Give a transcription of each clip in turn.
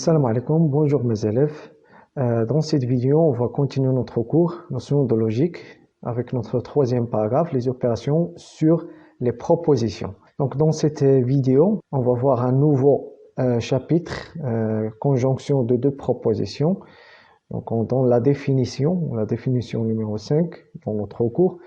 Assalamu alaikum, bonjour mes élèves. Dans cette vidéo, on va continuer notre cours notion de logique avec notre troisième paragraphe, les opérations sur les propositions. Donc dans cette vidéo, on va voir un nouveau chapitre, conjonction de deux propositions. Donc on donne la définition numéro 5 dans notre cours.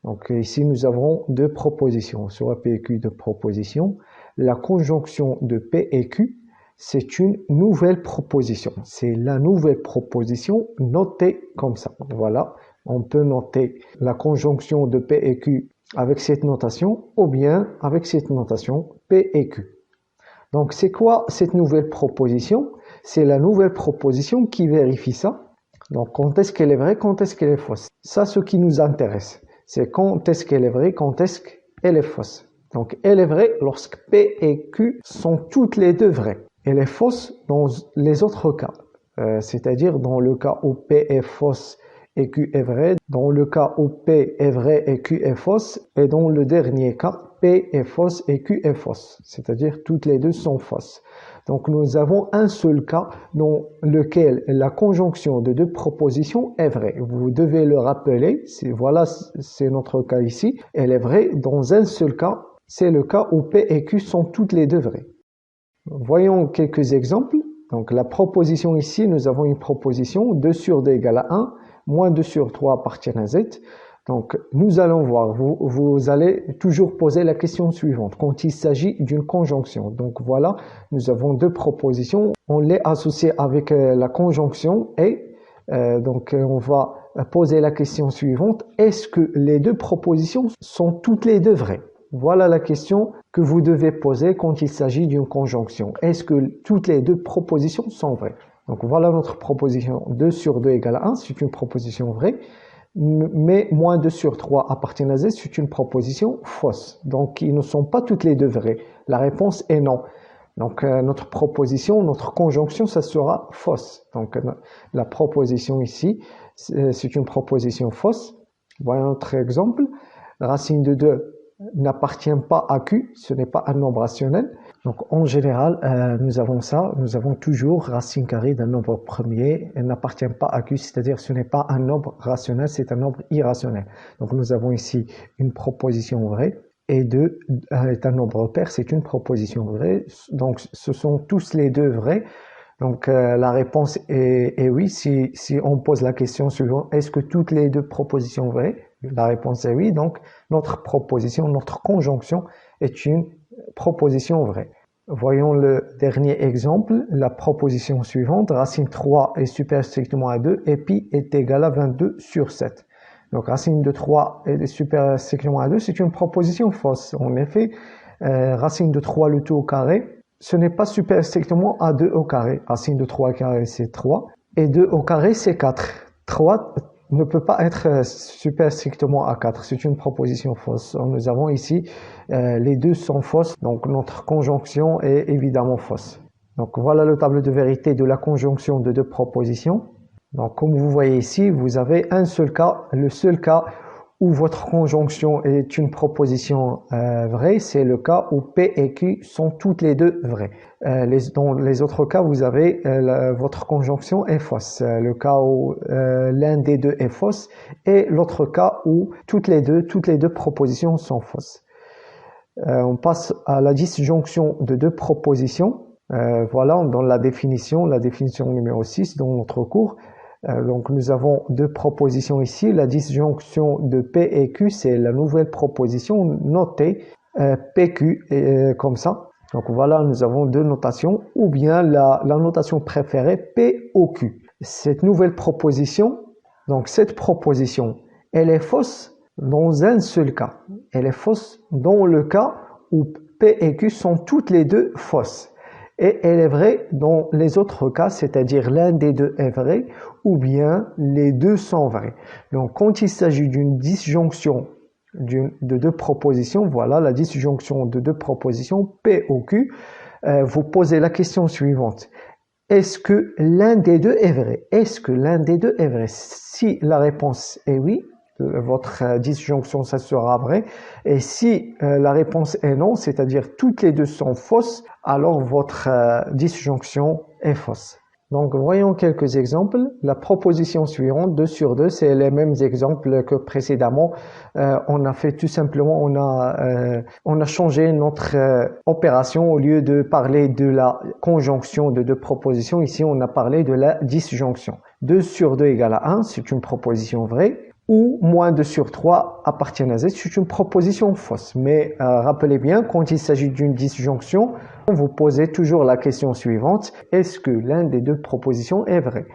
Donc ici nous avons deux propositions, sur P et Q de propositions. La conjonction de P et Q, c'est une nouvelle proposition. C'est la nouvelle proposition notée comme ça. Voilà, on peut noter la conjonction de P et Q avec cette notation ou bien avec cette notation P et Q. Donc c'est quoi cette nouvelle proposition? C'est la nouvelle proposition qui vérifie ça. Donc quand est-ce qu'elle est vraie, quand est-ce qu'elle est fausse? Ça, ce qui nous intéresse, c'est quand est-ce qu'elle est vraie, quand est-ce qu'elle est fausse. Donc elle est vraie lorsque P et Q sont toutes les deux vraies. Elle est fausse dans les autres cas, c'est-à-dire dans le cas où P est fausse et Q est vrai, dans le cas où P est vrai et Q est fausse, et dans le dernier cas, P est fausse et Q est fausse, c'est-à-dire toutes les deux sont fausses. Donc nous avons un seul cas dans lequel la conjonction de deux propositions est vraie. Vous devez le rappeler, voilà, c'est notre cas ici, elle est vraie dans un seul cas, c'est le cas où P et Q sont toutes les deux vraies. Voyons quelques exemples. Donc la proposition ici, nous avons une proposition 2 sur D égale à 1, moins 2 sur 3 appartient à Z. Donc nous allons voir, vous allez toujours poser la question suivante quand il s'agit d'une conjonction. Donc voilà, nous avons deux propositions, on les associe avec la conjonction et donc on va poser la question suivante, est-ce que les deux propositions sont toutes les deux vraies? Voilà la question que vous devez poser quand il s'agit d'une conjonction. Est-ce que toutes les deux propositions sont vraies? Donc voilà notre proposition 2 sur 2 égale à 1, c'est une proposition vraie. Mais moins 2 sur 3 appartient à Z, c'est une proposition fausse. Donc ils ne sont pas toutes les deux vraies. La réponse est non. Donc notre proposition, notre conjonction, ça sera fausse. Donc la proposition ici, c'est une proposition fausse. Voyons notre exemple. Racine de 2 n'appartient pas à Q, ce n'est pas un nombre rationnel. Donc en général, nous avons toujours racine carrée d'un nombre premier, elle n'appartient pas à Q, c'est-à-dire ce n'est pas un nombre rationnel, c'est un nombre irrationnel. Donc nous avons ici une proposition vraie, et 2 est un nombre pair, c'est une proposition vraie, donc ce sont tous les deux vrais. Donc la réponse est oui, si on pose la question suivante, est-ce que toutes les deux propositions vraies? La réponse est oui, donc notre proposition, notre conjonction est une proposition vraie. Voyons le dernier exemple, la proposition suivante, racine 3 est supérieure strictement à 2 et pi est égal à 22 sur 7. Donc racine de 3 est supérieure strictement à 2, c'est une proposition fausse. En effet, racine de 3 le tout au carré, ce n'est pas supérieur strictement à 2 au carré. Racine de 3 au carré, c'est 3. Et 2 au carré, c'est 4. 3 ne peut pas être supérieur strictement à 4. C'est une proposition fausse. Nous avons ici, les deux sont fausses. Donc notre conjonction est évidemment fausse. Donc voilà le tableau de vérité de la conjonction de deux propositions. Donc comme vous voyez ici, vous avez un seul cas. Le seul cas où votre conjonction est une proposition vraie, c'est le cas où P et Q sont toutes les deux vraies. Dans les autres cas, vous avez votre conjonction est fausse. Le cas où l'un des deux est fausse et l'autre cas où toutes les deux propositions sont fausses. On passe à la disjonction de deux propositions. Voilà, on donne la définition numéro 6 dans notre cours. Donc nous avons deux propositions ici. La disjonction de P et Q, c'est la nouvelle proposition notée PQ comme ça. Donc voilà, nous avons deux notations ou bien la notation préférée P au Q. Cette nouvelle proposition, donc cette proposition, elle est fausse dans un seul cas. Elle est fausse dans le cas où P et Q sont toutes les deux fausses. Et elle est vraie dans les autres cas, c'est-à-dire l'un des deux est vrai ou bien les deux sont vrais. Donc quand il s'agit d'une disjonction de deux propositions, voilà la disjonction de deux propositions P au Q, vous posez la question suivante. Est-ce que l'un des deux est vrai? Est-ce que l'un des deux est vrai? Si la réponse est oui, votre disjonction, ça sera vrai. Et si la réponse est non, c'est-à-dire toutes les deux sont fausses, alors votre disjonction est fausse. Donc, voyons quelques exemples. La proposition suivante, 2 sur 2, c'est les mêmes exemples que précédemment. On a fait tout simplement, on a changé notre opération. Au lieu de parler de la conjonction de deux propositions, ici, on a parlé de la disjonction. 2 sur 2 égale à 1, c'est une proposition vraie. Ou moins 2 sur 3 appartiennent à Z, c'est une proposition fausse. Mais rappelez bien, quand il s'agit d'une disjonction, vous posez toujours la question suivante, est-ce que l'un des deux propositions est vrai?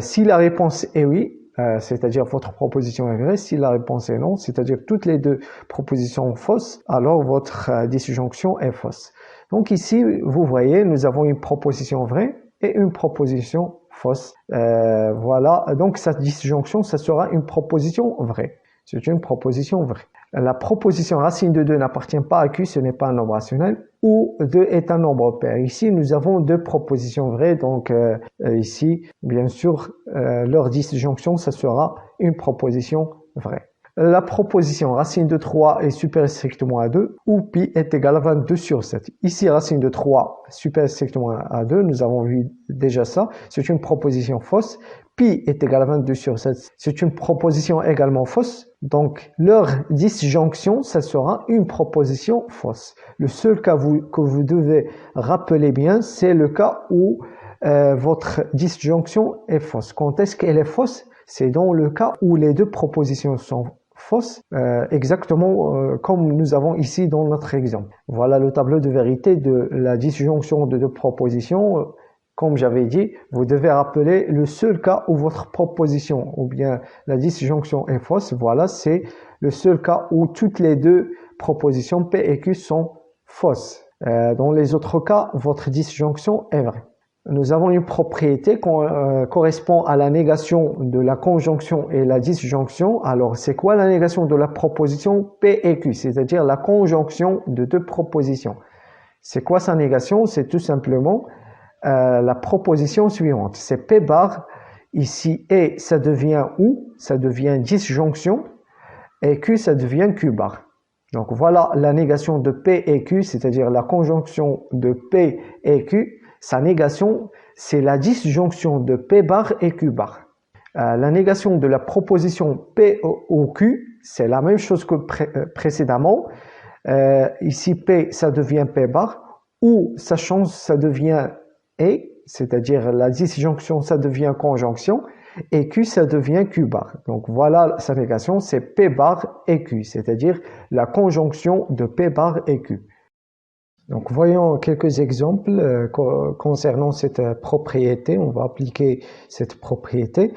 Si la réponse est oui, c'est-à-dire votre proposition est vraie, si la réponse est non, c'est-à-dire toutes les deux propositions sont fausses, alors votre disjonction est fausse. Donc ici, vous voyez, nous avons une proposition vraie et une proposition fausse. Voilà, donc cette disjonction, ça sera une proposition vraie. C'est une proposition vraie. La proposition racine de 2 n'appartient pas à Q, ce n'est pas un nombre rationnel, ou 2 est un nombre pair. Ici, nous avons deux propositions vraies, donc ici, bien sûr, leur disjonction, ça sera une proposition vraie. La proposition racine de 3 est supérieure strictement à 2 ou pi est égal à 22 sur 7. Ici, racine de 3 supérieure strictement à 2, nous avons vu déjà ça, c'est une proposition fausse. Pi est égal à 22 sur 7, c'est une proposition également fausse. Donc, leur disjonction, ça sera une proposition fausse. Le seul cas que vous devez rappeler bien, c'est le cas où votre disjonction est fausse. Quand est-ce qu'elle est fausse? C'est dans le cas où les deux propositions sont fausses, exactement comme nous avons ici dans notre exemple. Voilà le tableau de vérité de la disjonction de deux propositions. Comme j'avais dit, vous devez rappeler le seul cas où votre proposition ou bien la disjonction est fausse. Voilà, c'est le seul cas où toutes les deux propositions P et Q sont fausses. Dans les autres cas, votre disjonction est vraie. Nous avons une propriété qui correspond à la négation de la conjonction et la disjonction. Alors, c'est quoi la négation de la proposition P et Q? C'est-à-dire la conjonction de deux propositions. C'est quoi sa négation? C'est tout simplement la proposition suivante. C'est P bar. Ici, et ça devient ou, ça devient disjonction. Et Q, ça devient Q bar. Donc, voilà la négation de P et Q, c'est-à-dire la conjonction de P et Q. Sa négation, c'est la disjonction de P bar et Q bar. La négation de la proposition P au Q, c'est la même chose que précédemment. Ici, P, ça devient P bar, ou ça change, ça devient et, c'est-à-dire la disjonction, ça devient conjonction, et Q, ça devient Q bar. Donc voilà sa négation, c'est P bar et Q, c'est-à-dire la conjonction de P bar et Q. Donc, voyons quelques exemples concernant cette propriété. On va appliquer cette propriété.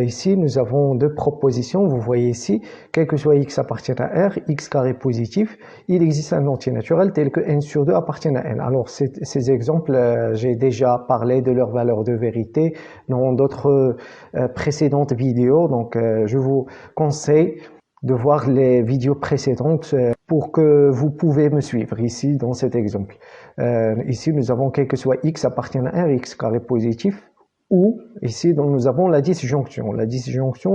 Ici, nous avons deux propositions. Vous voyez ici, quel que soit x appartient à R, x carré positif, il existe un entier naturel tel que n sur 2 appartient à n. Alors, ces exemples, j'ai déjà parlé de leur valeur de vérité dans d'autres précédentes vidéos. Donc, je vous conseille de voir les vidéos précédentes pour que vous pouvez me suivre ici dans cet exemple. Ici, nous avons quel que soit x appartient à R, x carré positif, ou ici, donc, nous avons la disjonction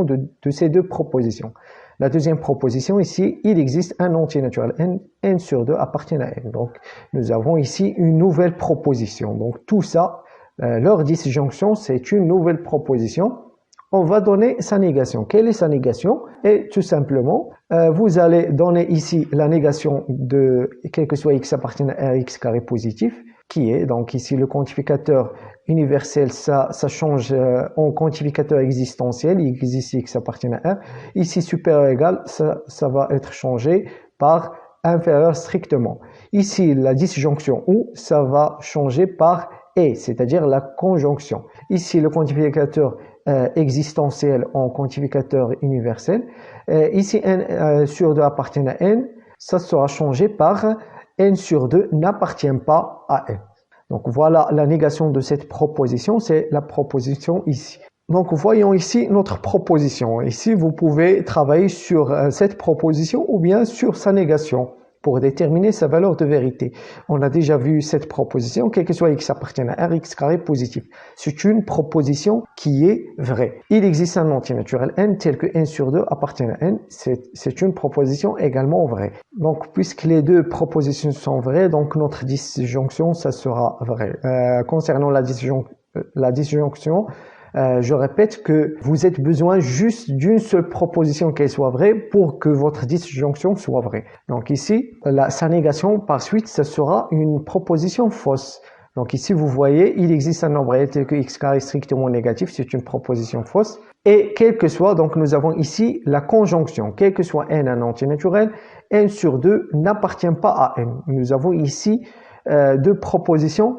de ces deux propositions. La deuxième proposition ici, il existe un entier naturel n sur 2 appartient à n. Donc, nous avons ici une nouvelle proposition. Donc, tout ça, leur disjonction, c'est une nouvelle proposition. On va donner sa négation. Quelle est sa négation? Et tout simplement, vous allez donner ici la négation de quel que soit x appartient à Rx carré positif, qui est donc ici le quantificateur universel, ça change en quantificateur existentiel, il existe x appartient à R. Ici supérieur ou égal, ça va être changé par inférieur strictement. Ici, la disjonction ou, ça va changer par et, c'est-à-dire la conjonction. Ici, le quantificateur existentiel en quantificateur universel. Ici, n sur 2 appartient à n. Ça sera changé par n sur 2 n'appartient pas à n. Donc, voilà la négation de cette proposition. C'est la proposition ici. Donc, voyons ici notre proposition. Ici, vous pouvez travailler sur cette proposition ou bien sur sa négation pour déterminer sa valeur de vérité. On a déjà vu cette proposition, quel que soit x appartienne à R, x carré positif. C'est une proposition qui est vraie. Il existe un entier naturel n tel que n sur 2 appartient à n. C'est une proposition également vraie. Donc, puisque les deux propositions sont vraies, donc notre disjonction, ça sera vrai. Concernant la disjonction, je répète que vous avez besoin juste d'une seule proposition qu'elle soit vraie pour que votre disjonction soit vraie. Donc ici, sa négation par suite, ça sera une proposition fausse. Donc ici, vous voyez, il existe un nombre réel tel que x carré strictement négatif, c'est une proposition fausse. Et quel que soit, donc nous avons ici la conjonction, quel que soit n un entier naturel, n sur 2 n'appartient pas à n. Nous avons ici deux propositions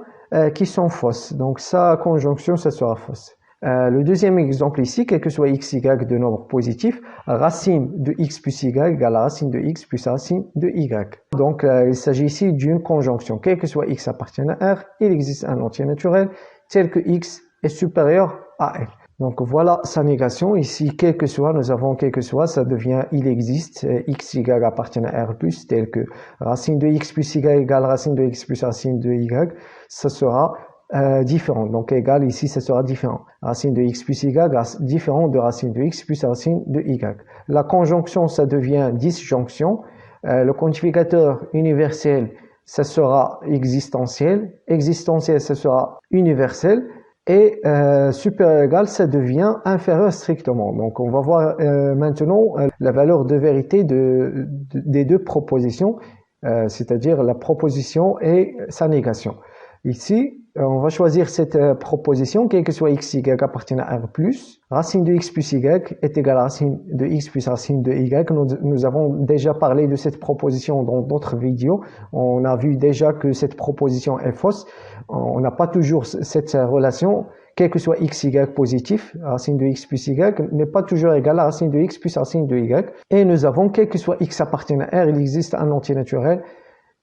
qui sont fausses. Donc sa conjonction, ça sera fausse. Le deuxième exemple ici, quel que soit x, y de nombre positif, racine de x plus y égale racine de x plus racine de y. Donc il s'agit ici d'une conjonction. Quel que soit x appartienne à R, il existe un entier naturel tel que x est supérieur à n. Donc voilà sa négation. Ici, quel que soit, nous avons quel que soit, ça devient il existe, x, y appartient à R plus, tel que racine de x plus y égale racine de x plus racine de y, ça sera différent. Donc égal ici, ça sera différent. Racine de x plus y différent de racine de x plus racine de y. La conjonction, ça devient disjonction. Le quantificateur universel, ça sera existentiel. Existentiel, ça sera universel. Et supérieur égal, ça devient inférieur strictement. Donc on va voir maintenant la valeur de vérité des deux propositions, c'est-à-dire la proposition et sa négation. Ici, on va choisir cette proposition, quel que soit x, y appartient à R+, racine de x plus y est égale à racine de x plus racine de y. Nous avons déjà parlé de cette proposition dans d'autres vidéos. On a vu déjà que cette proposition est fausse. On n'a pas toujours cette relation. Quel que soit x, y positif, racine de x plus y n'est pas toujours égal à racine de x plus racine de y. Et nous avons, quel que soit x appartient à R, il existe un entier naturel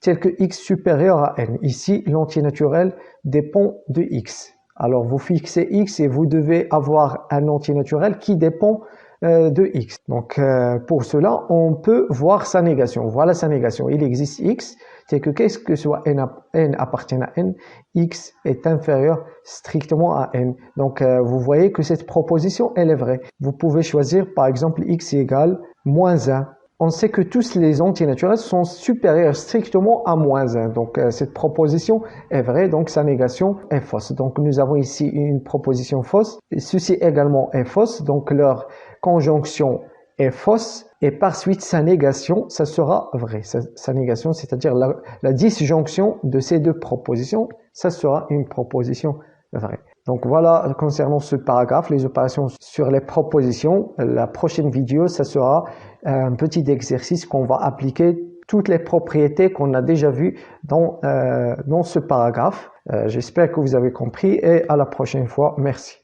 tel que x supérieur à n. Ici, l'entier naturel dépend de x. Alors, vous fixez x et vous devez avoir un entier naturel qui dépend de x. Donc, pour cela, on peut voir sa négation. Voilà sa négation. Il existe x, c'est que qu'est-ce que soit n appartient à n, x est inférieur strictement à n. Donc, vous voyez que cette proposition, elle est vraie. Vous pouvez choisir, par exemple, x égale moins 1. On sait que tous les entiers naturels sont supérieurs strictement à moins 1. Donc, cette proposition est vraie, donc sa négation est fausse. Donc, nous avons ici une proposition fausse. Ceci également est fausse, donc leur conjonction est fausse. Et par suite, sa négation, ça sera vrai. Sa négation, c'est-à-dire la disjonction de ces deux propositions, ça sera une proposition vraie. Donc voilà, concernant ce paragraphe, les opérations sur les propositions, la prochaine vidéo, ça sera un petit exercice qu'on va appliquer toutes les propriétés qu'on a déjà vues dans ce paragraphe. J'espère que vous avez compris et à la prochaine fois. Merci.